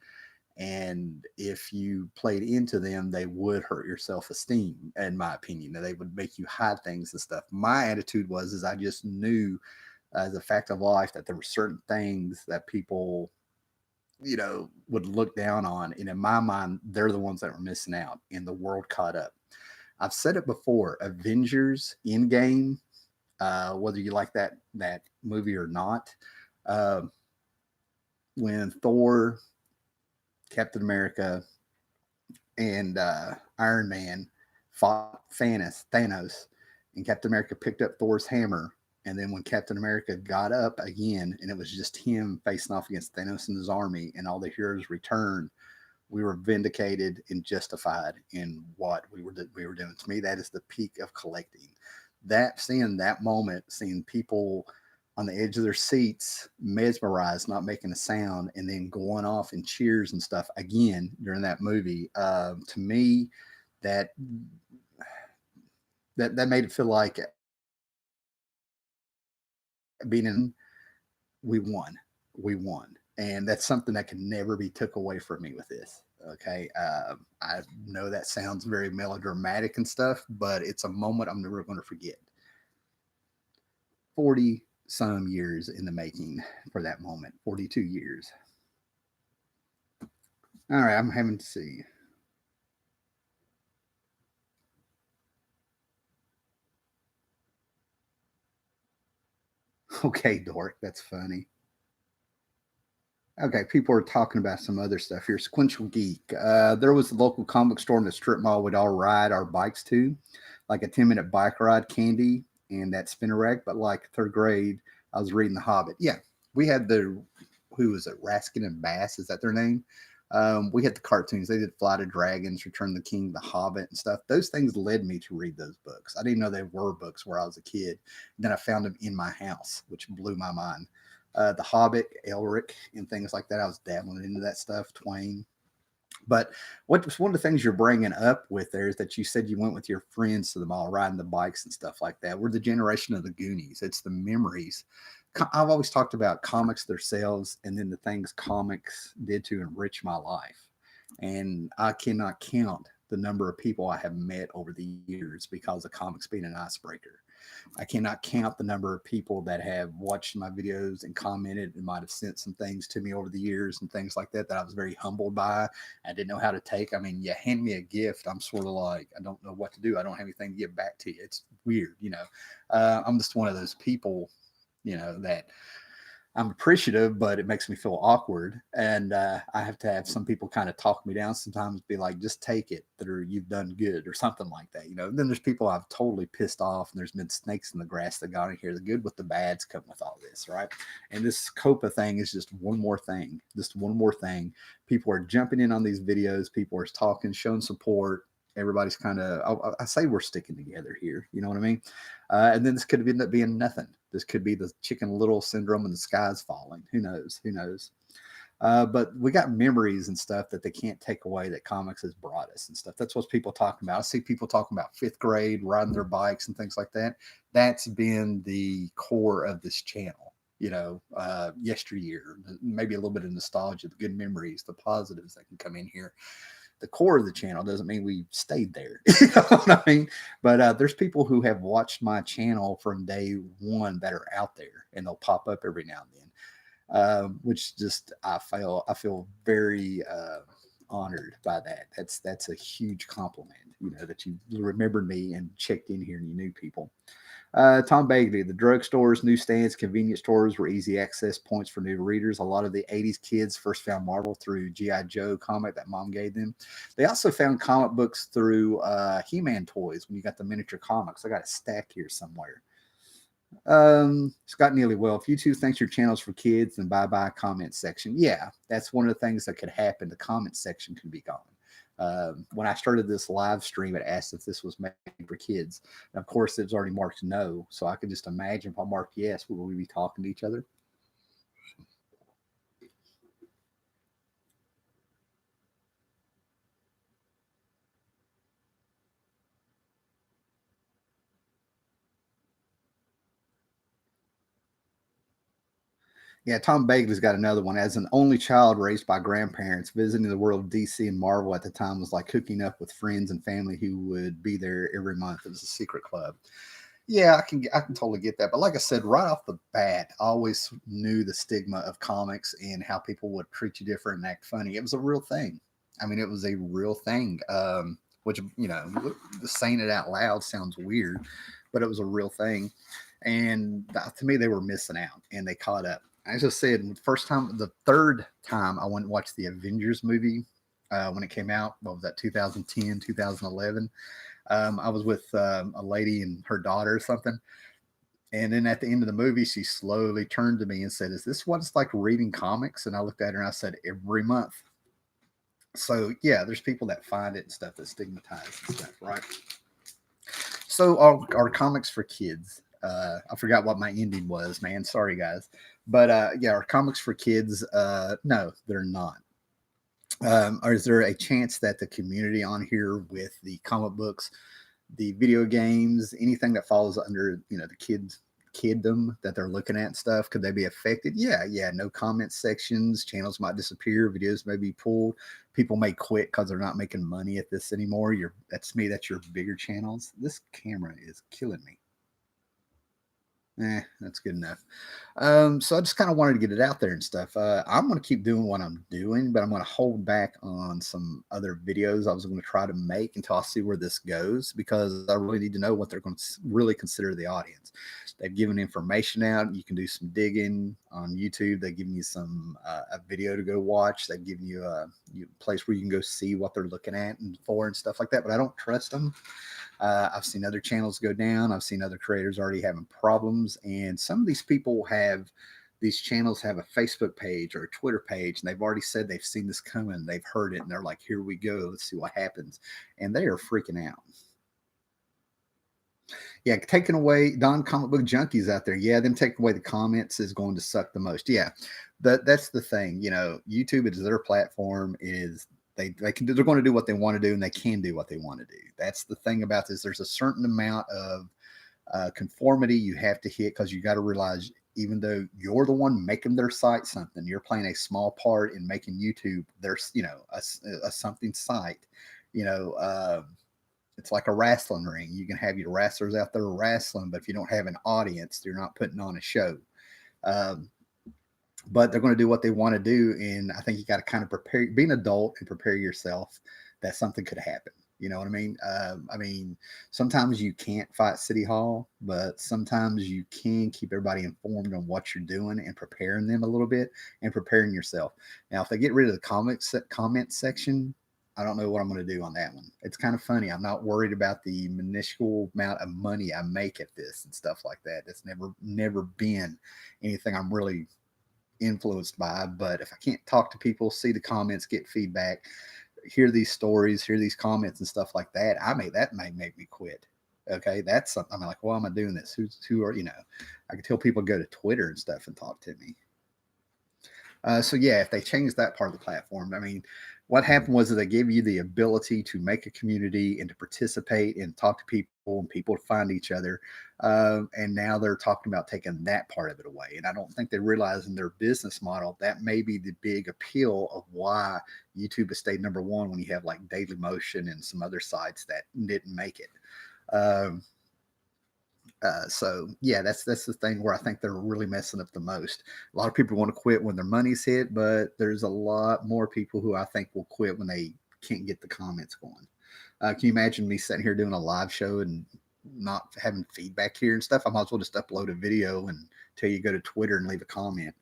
And if you played into them, they would hurt your self-esteem, in my opinion. They would make you hide things and stuff. My attitude was is I just knew as a fact of life that there were certain things that people would look down on. And in my mind, they're the ones that were missing out and the world caught up. I've said it before, Avengers Endgame, whether you like that movie or not, uh, when Thor, Captain America, and Iron Man fought Thanos, and Captain America picked up Thor's hammer. And then when Captain America got up again, and it was just him facing off against Thanos and his army, and all the heroes returned, We were vindicated and justified in what we were doing. To me, that is the peak of collecting. That seeing that moment, seeing people on the edge of their seats, mesmerized, not making a sound, and then going off in cheers and stuff again during that movie. To me, that that made it feel like being in. We won, we won, and that's something that can never be took away from me with this. Okay, I know that sounds very melodramatic and stuff, but it's a moment I'm never going to forget. 40 some years in the making for that moment. 42 years. All right, I'm having to see. Okay, Dork, that's funny. Okay, people are talking about some other stuff here. Sequential Geek. There was a local comic store in the strip mall we'd all ride our bikes to, like a 10-minute bike ride, candy, and that spinner rack. But like third grade, I was reading The Hobbit. Yeah, we had the, who was it, Raskin and Bass? Is that their name? We had the cartoons. They did Flight of Dragons, Return of the King, The Hobbit, and stuff. Those things led me to read those books. I didn't know they were books where I was a kid. And then I found them in my house, which blew my mind. The Hobbit, Elric, and things like that. I was dabbling into that stuff, Twain. But what was one of the things you're bringing up with there is that you said you went with your friends to the mall, riding the bikes and stuff like that. We're the generation of the Goonies. It's the memories. I've always talked about comics themselves and then the things comics did to enrich my life. And I cannot count the number of people I have met over the years because of comics being an icebreaker. I cannot count the number of people that have watched my videos and commented and might have sent some things to me over the years and things like that that I was very humbled by. I didn't know how to take. I mean, you hand me a gift, I'm sort of like, I don't know what to do. I don't have anything to give back to you. It's weird, you know. I'm just one of those people, you know, that I'm appreciative, but it makes me feel awkward. And I have to have some people kind of talk me down sometimes, be like, just take it, that or you've done good or something like that. You know, then there's people I've totally pissed off, and there's been snakes in the grass that got in here. The good with the bads come with all this, right? And this COPPA thing is just one more thing, just one more thing. People are jumping in on these videos, people are talking, showing support. Everybody's kind of, I say we're sticking together here. You know what I mean? And then this could end up being nothing. This could be the Chicken Little syndrome and the sky's falling. Who knows? Who knows? But we got memories and stuff that they can't take away that comics has brought us and stuff. That's what people talking about. I see people talking about fifth grade, riding their bikes and things like that. That's been the core of this channel. You know, yesteryear, maybe a little bit of nostalgia, the good memories, the positives that can come in here. The core of the channel doesn't mean we stayed there. You know what I mean? But there's people who have watched my channel from day one that are out there, and they'll pop up every now and then, which just I feel very honored by that. That's a huge compliment. You know that you remembered me and checked in here and you knew people. Tom Bagley, the drugstores, newsstands, convenience stores were easy access points for new readers. A lot of the 80s kids first found Marvel through G.I. Joe comic that mom gave them. They also found comic books through He-Man toys when you got the miniature comics. I got a stack here somewhere. Scott Neely, well, if YouTube thinks your channel's for kids, then bye-bye comment section. Yeah, that's one of the things that could happen. The comment section could be gone. When I started this live stream, it asked if this was made for kids. And of course, it was already marked no. So I could just imagine if I marked yes, would we be talking to each other? Yeah, Tom Bagley's got another one. As an only child raised by grandparents, visiting the world of DC and Marvel at the time was like hooking up with friends and family who would be there every month. It was a secret club. Yeah, I can totally get that. But like I said, right off the bat, I always knew the stigma of comics and how people would treat you different and act funny. It was a real thing. I mean, it was a real thing. Which you know, saying it out loud sounds weird, but it was a real thing. And to me, they were missing out, and they caught up. As I said, the third time I went and watched the Avengers movie when it came out. What was that? 2010, 2011. I was with a lady and her daughter or something. And then at the end of the movie, she slowly turned to me and said, "Is this what it's like reading comics?" And I looked at her and I said, "Every month." So yeah, there's people that find it and stuff that stigmatize and stuff, right? So our comics for kids. I forgot what my ending was, man. Sorry, guys. But yeah, our comics for kids. No, they're not. Or is there a chance that the community on here with the comic books, the video games, anything that falls under the kiddom that they're looking at and stuff, could they be affected? Yeah, yeah. No comment sections, channels might disappear, videos may be pulled, people may quit because they're not making money at this anymore. That's your bigger channels. This camera is killing me. That's good enough. So I just kind of wanted to get it out there and stuff. I'm going to keep doing what I'm doing, but I'm going to hold back on some other videos I was going to try to make until I see where this goes, because I really need to know what they're going to really consider the audience. They've given information out. You can do some digging on YouTube. They've given you some a video to go watch. They've given you a place where you can go see what they're looking at and for and stuff like that. But I don't trust them. I've seen other channels go down. I've seen other creators already having problems. And some of these channels have a Facebook page or a Twitter page, and they've already said they've seen this coming. They've heard it, and they're like, here we go. Let's see what happens. And they are freaking out. Yeah, taking away comic book junkies out there. Yeah, them taking away the comments is going to suck the most. Yeah, that's the thing. YouTube is their platform. They're going to do what they want to do, and they can do what they want to do. That's the thing about this. There's a certain amount of conformity you have to hit, because you got to realize, even though you're the one making their site something, you're playing a small part in making YouTube there's a something site. You know, it's like a wrestling ring. You can have your wrestlers out there wrestling, but if you don't have an audience, you're not putting on a show. Um, but they're going to do what they want to do, and I think you got to kind of be an adult and prepare yourself that something could happen. You know what I mean? Sometimes you can't fight City Hall, but sometimes you can keep everybody informed on what you're doing and preparing them a little bit and preparing yourself. Now, if they get rid of the comment section, I don't know what I'm going to do on that one. It's kind of funny. I'm not worried about the minuscule amount of money I make at this and stuff like that. That's never been anything I'm really influenced by. But if I can't talk to people, see the comments, get feedback, hear these stories, hear these comments and stuff like that, that may make me quit. Okay, that's something. I'm like, why am I doing this? Who are I can tell people go to Twitter and stuff and talk to me. So yeah, if they change that part of the platform, what happened was that they gave you the ability to make a community and to participate and talk to people and people to find each other. And now they're talking about taking that part of it away. And I don't think they realize in their business model that may be the big appeal of why YouTube has stayed number one when you have like Daily Motion and some other sites that didn't make it. So yeah, that's the thing where I think they're really messing up the most. A lot of people want to quit when their money's hit, but there's a lot more people who I think will quit when they can't get the comments going. Can you imagine me sitting here doing a live show and not having feedback here and stuff? I might as well just upload a video and tell you go to Twitter and leave a comment.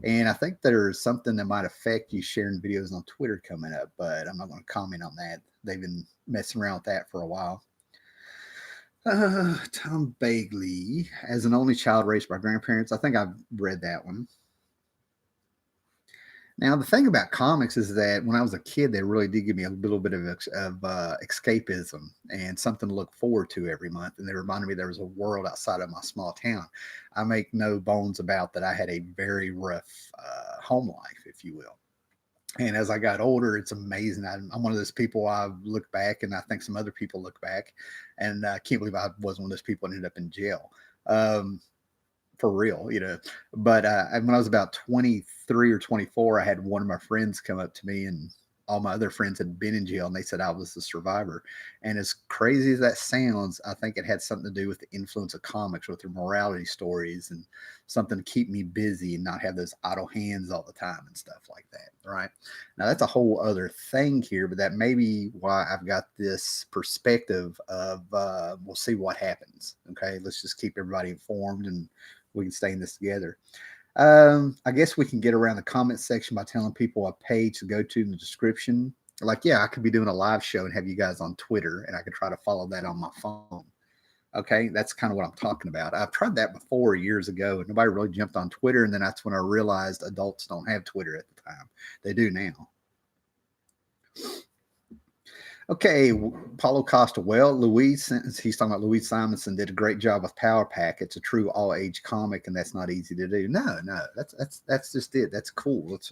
And I think there's something that might affect you sharing videos on Twitter coming up, but I'm not going to comment on that. They've been messing around with that for a while. Tom Bagley, as an only child raised by grandparents. I think I've read that one. Now, the thing about comics is that when I was a kid, they really did give me a little bit of escapism and something to look forward to every month. And they reminded me there was a world outside of my small town. I make no bones about that. I had a very rough home life, if you will. And as I got older, it's amazing. I'm one of those people. I look back, and I think some other people look back, and I can't believe I was one of those people that ended up in jail. For real. But when I was about 23 or 24, I had one of my friends come up to me, and all my other friends had been in jail, and they said I was the survivor. And as crazy as that sounds, I think it had something to do with the influence of comics, with their morality stories, and something to keep me busy and not have those idle hands all the time and stuff like that. Right now, that's a whole other thing here, but that may be why I've got this perspective of we'll see what happens. Okay, let's just keep everybody informed, and we can stay in this together. I guess we can get around the comment section by telling people a page to go to in the description. Like, yeah, I could be doing a live show and have you guys on Twitter, and I could try to follow that on my phone. Okay, that's kind of what I'm talking about. I've tried that before years ago, and nobody really jumped on Twitter. And then that's when I realized adults don't have Twitter at the time. They do now. Okay, Paulo Costa. Well, Louise, he's talking about Louise Simonson, did a great job with Power Pack. It's a true all age comic, and that's not easy to do. No, that's just it. That's cool. That's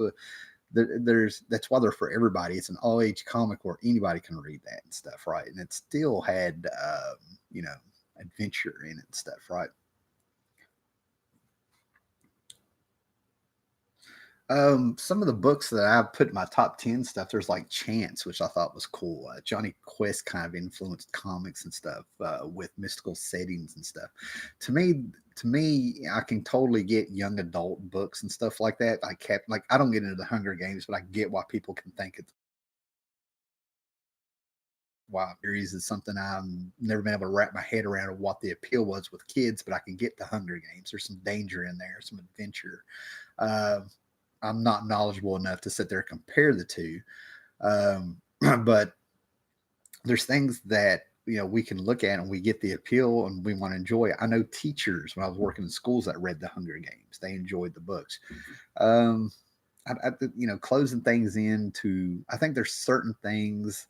why they're for everybody. It's an all age comic where anybody can read that and stuff, right? And it still had, you know, adventure in it and stuff, right? Some of the books that I've put in my top 10 stuff, there's like Chance, which I thought was cool. Johnny Quest kind of influenced comics and stuff with mystical settings and stuff. To me, I can totally get young adult books and stuff like that. I don't get into the Hunger Games, but I get why people can think it's why series is something I've never been able to wrap my head around of what the appeal was with kids, but I can get the Hunger Games. There's some danger in there, some adventure. Uh, I'm not knowledgeable enough to sit there and compare the two, um, but there's things that we can look at and we get the appeal and we want to enjoy it. I know teachers when I was working in schools that read the Hunger Games, they enjoyed the books. Um, closing things into, I think there's certain things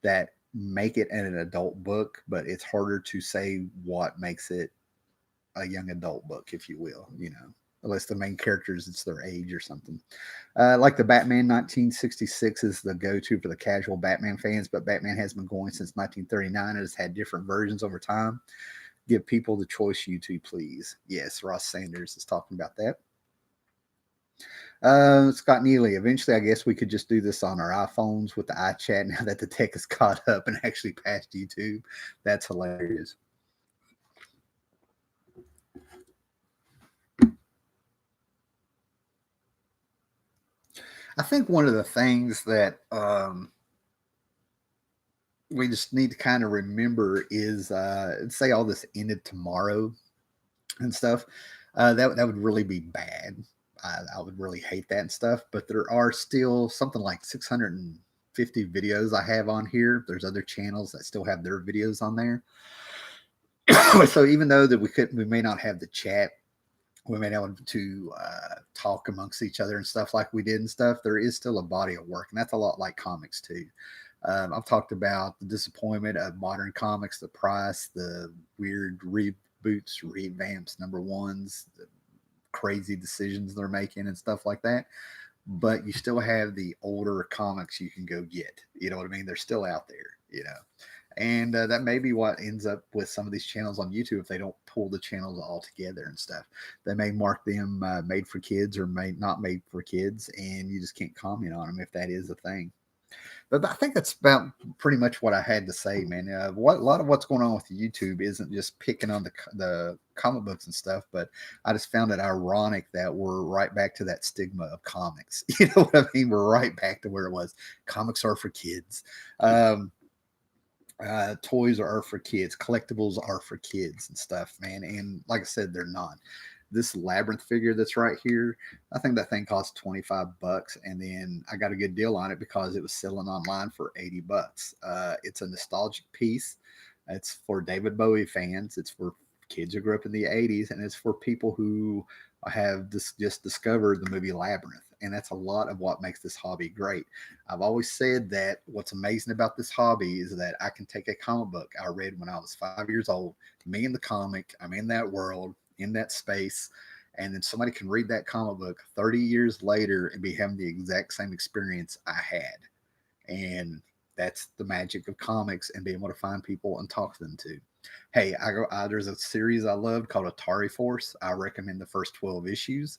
that make it an adult book, but it's harder to say what makes it a young adult book, if you will, unless the main characters, it's their age or something. Like the Batman 1966 is the go-to for the casual Batman fans, but Batman has been going since 1939 and has had different versions over time. Give people the choice, YouTube, please. Yes, Ross Sanders is talking about that. Scott Neely, eventually, I guess we could just do this on our iPhones with the iChat now that the tech is caught up and actually past YouTube. That's hilarious. I think one of the things that we just need to kind of remember is, say all this ended tomorrow and stuff, that would really be bad. I would really hate that and stuff. But there are still something like 650 videos I have on here. There's other channels that still have their videos on there. So even though that we may not have the chat, we may not able to talk amongst each other and stuff like we did and stuff, there is still a body of work, and that's a lot like comics too. I've talked about the disappointment of modern comics, the price, the weird reboots, revamps, number ones, the crazy decisions they're making and stuff like that. But you still have the older comics you can go get. You know what I mean? They're still out there. And that may be what ends up with some of these channels on YouTube if they don't pull the channels all together and stuff. They may mark them made for kids or may not made for kids, and you just can't comment on them if that is a thing. But I think that's about pretty much what I had to say, man. A lot of what's going on with YouTube isn't just picking on the comic books and stuff, but I just found it ironic that we're right back to that stigma of comics. You know what I mean? We're right back to where it was. Comics are for kids. Toys are for kids, collectibles are for kids and stuff, man. And like I said, they're not. This labyrinth figure that's right here, I think that thing cost $25, and then I got a good deal on it because it was selling online for $80. It's a nostalgic piece. It's for David Bowie fans. It's for kids who grew up in the '80s, and it's for people who have just discovered the movie Labyrinth. And that's a lot of what makes this hobby great. I've always said that what's amazing about this hobby is that I can take a comic book I read when I was 5 years old, me in the comic, I'm in that world, in that space, and then somebody can read that comic book 30 years later and be having the exact same experience I had. And that's the magic of comics and being able to find people and talk to them too. Hey, there's a series I loved called Atari Force. I recommend the first 12 issues.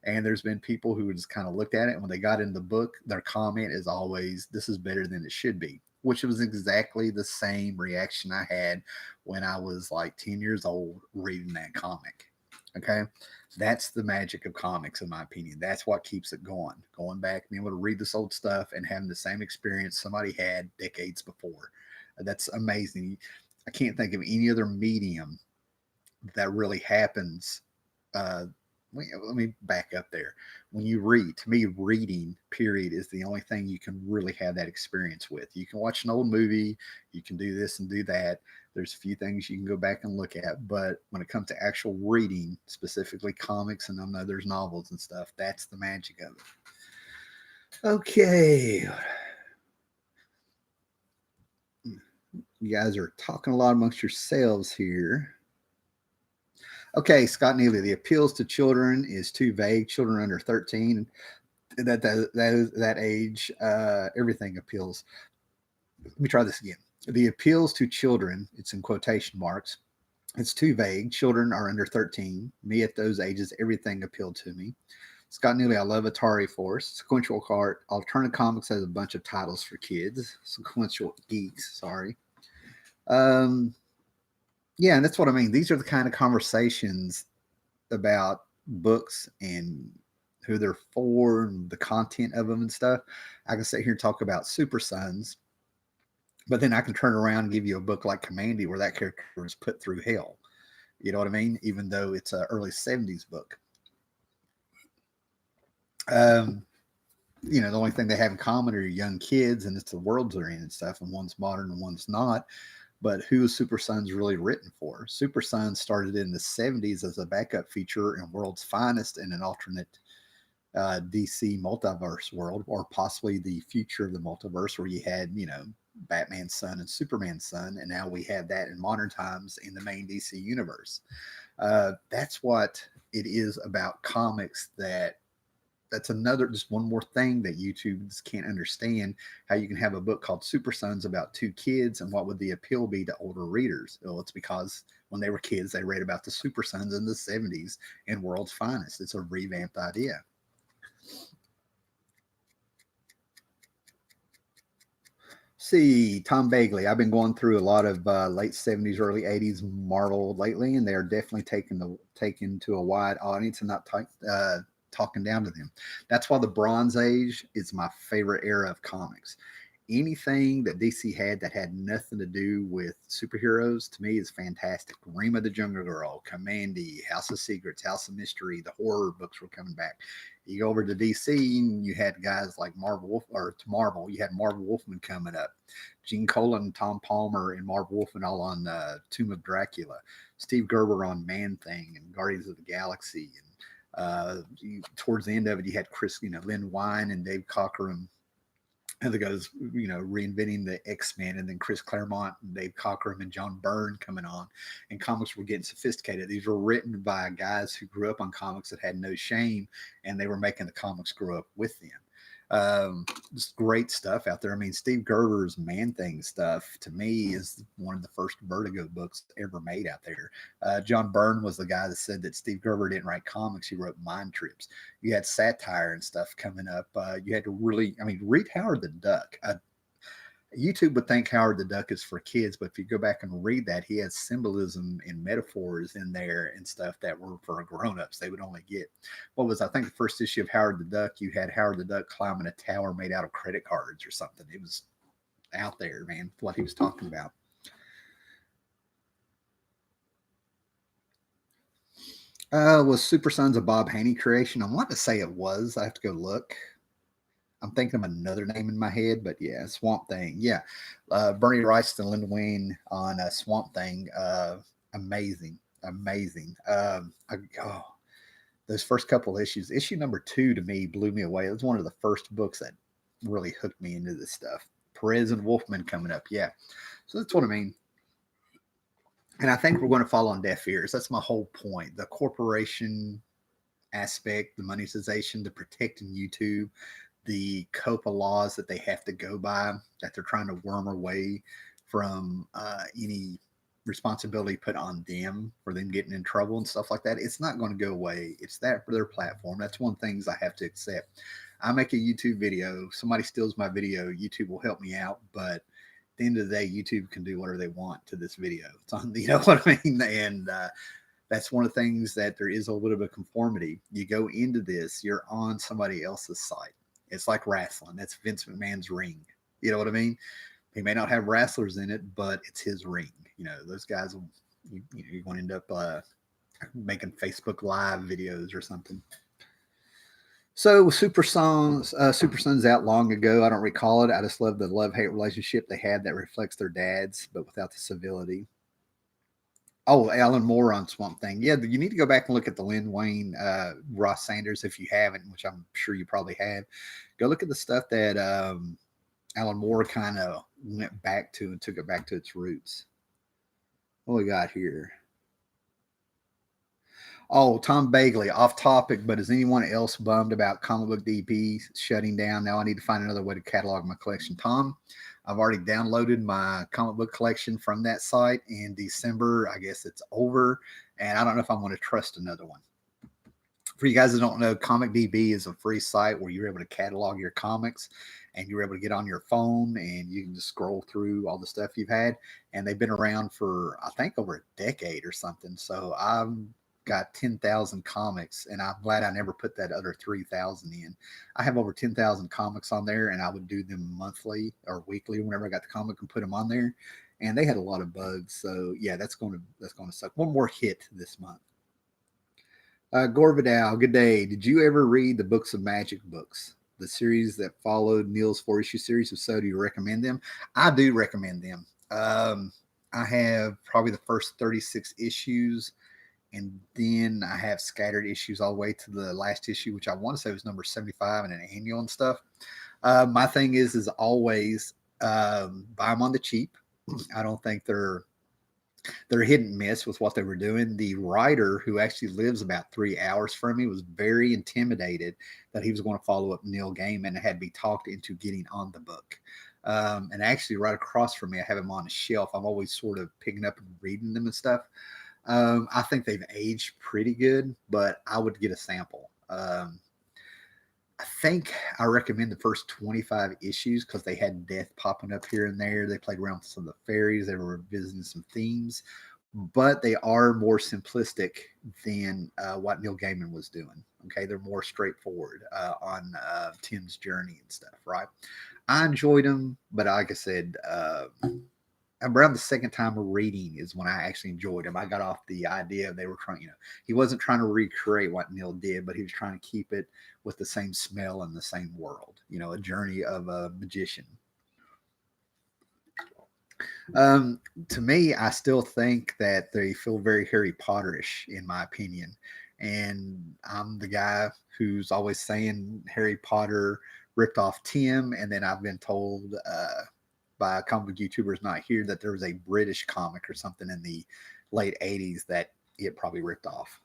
And there's been people who just kind of looked at it, and when they got in the book, their comment is always, "This is better than it should be," which was exactly the same reaction I had when I was like 10 years old reading that comic. Okay. That's the magic of comics, in my opinion. That's what keeps it going back, being able to read this old stuff and having the same experience somebody had decades before. That's amazing. I can't think of any other medium that really happens. Uh, let me back up there. When you read, to me, reading, period, is the only thing you can really have that experience with. You can watch an old movie, you can do this and do that. There's a few things you can go back and look at, but when it comes to actual reading, specifically comics and others novels and stuff, that's the magic of it. Okay. You guys are talking a lot amongst yourselves here. Okay, Scott Neely, the appeals to children is too vague. Children under 13, that age, everything appeals. Let me try this again. The appeals to children, it's in quotation marks, it's too vague. Children are under 13. Me at those ages, everything appealed to me. Scott Neely, I love Atari Force. Sequential Cart. Alternative Comics has a bunch of titles for kids. Sequential Geeks, sorry. Um, yeah, and that's what I mean. These are the kind of conversations about books and who they're for and the content of them and stuff. I can sit here and talk about Super Sons, but then I can turn around and give you a book like Commandy where that character was put through hell. You know what I mean? Even though it's an early 70s book. Um, you know, the only thing they have in common are young kids and it's the worlds they're in and stuff, and one's modern and one's not. But who is Super Sons really written for? Super Sons started in the 70s as a backup feature in World's Finest in an alternate DC multiverse world, or possibly the future of the multiverse where you had, you know, Batman's son and Superman's son. And now we have that in modern times in the main DC universe. That's what it is about comics that's another, just one more thing that YouTube just can't understand, how you can have a book called Super Sons about two kids and what would the appeal be to older readers? Well, it's because when they were kids, they read about the Super Sons in the 70s in World's Finest. It's a revamped idea. See, Tom Bagley. I've been going through a lot of late 70s, early 80s Marvel lately, and they are definitely taking to a wide audience and not talking down to them. That's why the Bronze Age is my favorite era of comics. Anything that DC had that had nothing to do with superheroes to me is fantastic. Rima the Jungle Girl, Commandy, House of Secrets, House of Mystery, the horror books were coming back. You go over to DC and you had guys like you had Marvel Wolfman coming up. Gene Colan, Tom Palmer, and Marv Wolfman all on Tomb of Dracula. Steve Gerber on Man Thing and Guardians of the Galaxy. And towards the end of it, you had Lynn Wein and Dave Cockrum, and the guys, reinventing the X-Men, and then Chris Claremont and Dave Cockrum and John Byrne coming on, and comics were getting sophisticated. These were written by guys who grew up on comics that had no shame, and they were making the comics grow up with them. Just great stuff out there. I mean, Steve Gerber's Man Thing stuff to me is one of the first Vertigo books ever made out there. John Byrne was the guy that said that Steve Gerber didn't write comics; he wrote mind trips. You had satire and stuff coming up. You had to really, read Howard the Duck. YouTube would think Howard the Duck is for kids, but if you go back and read that, he has symbolism and metaphors in there and stuff that were for grown-ups. They would only get, I think the first issue of Howard the Duck, you had Howard the Duck climbing a tower made out of credit cards or something. It was out there, man, what he was talking about. Was Super Sons a Bob Haney creation? I want to say it was. I have to go look. I'm thinking of another name in my head, but yeah, Swamp Thing. Yeah, Bernie Rice and Linda Wayne on Swamp Thing. Amazing, amazing. Those first couple issues. Issue number 2 to me blew me away. It was one of the first books that really hooked me into this stuff. Perez and Wolfman coming up. Yeah, so that's what I mean. And I think we're going to fall on deaf ears. That's my whole point. The corporation aspect, the monetization, the protecting YouTube, the COPPA laws that they have to go by, that they're trying to worm away from any responsibility put on them for them getting in trouble and stuff like that. It's not going to go away. It's that for their platform. That's one of the things I have to accept. I make a YouTube video. Somebody steals my video. YouTube will help me out, but at the end of the day, YouTube can do whatever they want to this video. It's on, you know what I mean? And that's one of the things that there is a little bit of conformity. You go into this, you're on somebody else's site. It's like wrestling. That's Vince McMahon's ring. You know what I mean? He may not have wrestlers in it, but it's his ring. Those guys will, you're going to end up making Facebook Live videos or something. So Super Sons out long ago. I don't recall it. I just love the love-hate relationship they had that reflects their dads, but without the civility. Oh, Alan Moore on Swamp Thing. Yeah, you need to go back and look at the Lynn Wayne, Ross Sanders if you haven't, which I'm sure you probably have. Go look at the stuff that Alan Moore kind of went back to and took it back to its roots. What we got here? Oh, Tom Bagley, off topic, but is anyone else bummed about comic book DP shutting down? Now I need to find another way to catalog my collection. Tom, I've already downloaded my comic book collection from that site in December. I guess it's over, and I don't know if I'm going to trust another one. For you guys that don't know, Comic DB is a free site where you're able to catalog your comics and you're able to get on your phone and you can just scroll through all the stuff you've had. And they've been around for, I think, over a decade or something. So I've got 10,000 comics and I'm glad I never put that other 3,000 in. I have over 10,000 comics on there and I would do them monthly or weekly whenever I got the comic and put them on there. And they had a lot of bugs. So yeah, that's going to suck. One more hit this month. Gorvidal, good day. Did you ever read the Books of Magic books, the series that followed Neil's 4-issue series? If so, do you recommend them? I do recommend them. I have probably the first 36 issues, and then I have scattered issues all the way to the last issue, which I want to say was number 75 and an annual and stuff. My thing is always buy them on the cheap. I don't think they're hit and miss with what they were doing. The writer, who actually lives about 3 hours from me, was very intimidated that he was going to follow up Neil Gaiman and had to be talked into getting on the book. And actually, right across from me, I have him on a shelf. I'm always sort of picking up and reading them and stuff. I think they've aged pretty good, but I would get a sample. I think I recommend the first 25 issues because they had death popping up here and there. They played around with some of the fairies. They were visiting some themes, but they are more simplistic than what Neil Gaiman was doing. Okay, they're more straightforward on Tim's journey and stuff, right? I enjoyed them, but like I said, around the second time of reading is when I actually enjoyed him. I got off the idea they were trying, he wasn't trying to recreate what Neil did, but he was trying to keep it with the same smell and the same world, a journey of a magician. To me, I still think that they feel very Harry Potterish, in my opinion. And I'm the guy who's always saying Harry Potter ripped off Tim, and then I've been told by a comic YouTubers not here that there was a British comic or something in the late 80s that it probably ripped off.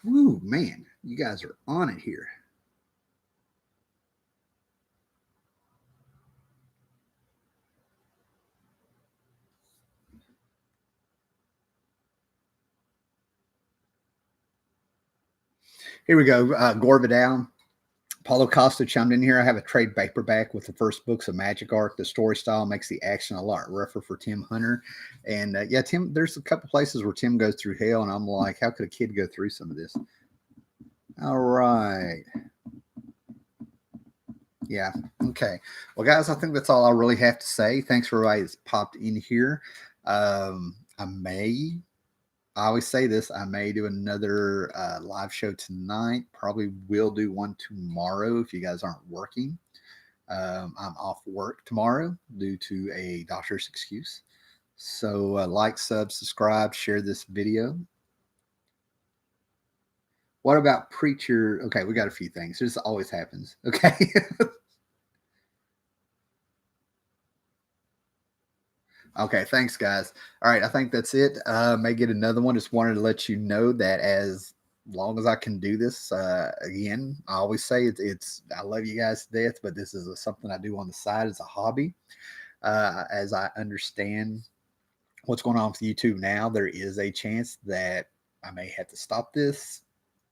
Woo, man, you guys are on it here. Here we go. Gorvidal. Paulo Costa chimed in here. I have a trade paperback with the first books of Magic Art. The story style makes the action a lot rougher for Tim Hunter. And yeah, Tim, there's a couple places where Tim goes through hell, and I'm like, how could a kid go through some of this? All right. Yeah. Okay. Well, guys, I think that's all I really have to say. Thanks for everybody that's popped in here. I always say this, I may do another live show tonight. Probably will do one tomorrow if you guys aren't working. I'm off work tomorrow due to a doctor's excuse. So like, sub, subscribe, share this video. What about Preacher? Okay, we got a few things. This always happens. Okay. Okay, thanks, guys. All right, I think that's it. May get another one. Just wanted to let you know that as long as I can do this, again, I always say it's I love you guys to death, but this is something I do on the side as a hobby. As I understand what's going on with YouTube now, there is a chance that I may have to stop this.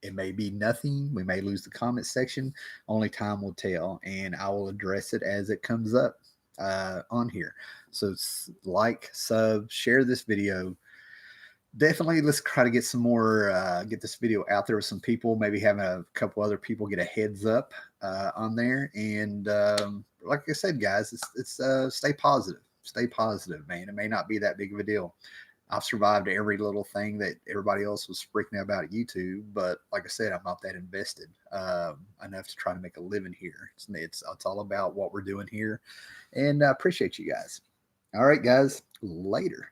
It may be nothing. We may lose the comment section. Only time will tell, and I will address it as it comes up on here. So like, sub, share this video. Definitely let's try to get some more, get this video out there with some people, maybe having a couple other people get a heads up on there. And like I said, guys, it's stay positive, man. It may not be that big of a deal. I've survived every little thing that everybody else was freaking out about YouTube, but like I said, I'm not that invested enough to try to make a living here. It's all about what we're doing here, and I appreciate you guys. All right, guys, later.